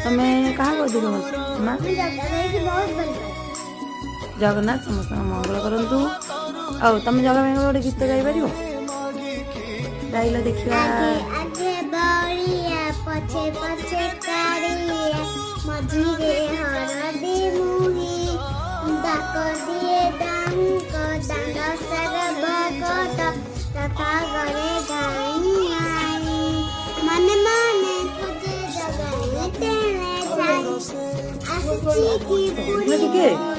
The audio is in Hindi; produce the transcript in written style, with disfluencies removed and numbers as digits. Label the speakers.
Speaker 1: तुम्हें कहा को अधिक भल माँ जगन्नाथ समस्त मंगल करंतु आउ तुम जगह में गोटे गीत गाई पार गाइल देखा
Speaker 2: आगे बड़िया पछे पछे कारिया मझिरे हरदी मुही डाक दिए डांक दांड सर बकट तथा गरे गाई आई मन माने तुझे जगाई तेरे जाई आसुची की पूरी